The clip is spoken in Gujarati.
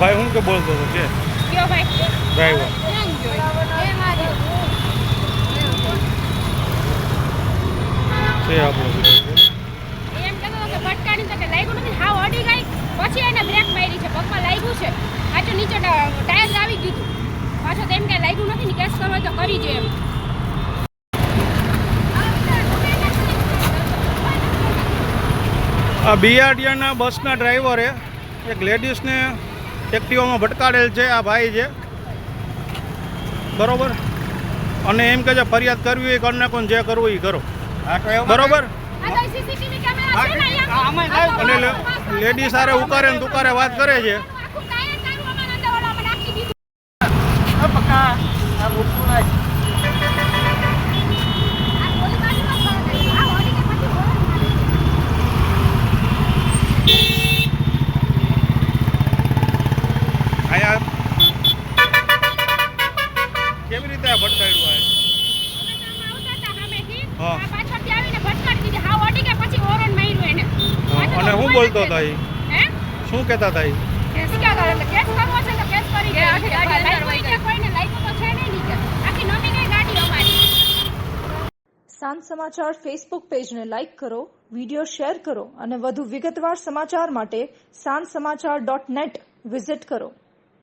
ભાઈ હું કે બોલતો હતો કે કયો ભાઈ ડ્રાઈવર છે આપણો એમ કહેતો હતો કે ભટકાણી તો કે લાગ્યું નથી, હાવ અડી ગઈ, પછી એને બ્રેક મારી છે, પગમાં લાગ્યું છે, પાછું નીચે ટાયર આવી ગયું હતું, પાછો તો એમ કે લાગ્યું નથી ને કેસ કરવો તો કરી દે એમ. આ બિયાડિયાના બસના ડ્રાઈવરે એક લેડીઝને એક્ટિવામાં ભટકાડેલ છે. આ ભાઈ છે બરોબર, અને એમ કે છે ફરિયાદ કરવી હોય કરી નાખો, જે કરવું એ કરો બરોબર. અને લેડીઝ સારે ઉકારે ને તુકારે વાત કરે છે. કેવી રીતે આ ભટકાયું આ? અને હું બોલતો હતા એ શું કહેતા હતા એ? સાંજ સમાચાર ફેસબુક પેજને લાઇક કરો, વિડીયો શેર કરો અને વધુ વિગતવાર સમાચાર માટે sanssamachar.net વિઝિટ કરો.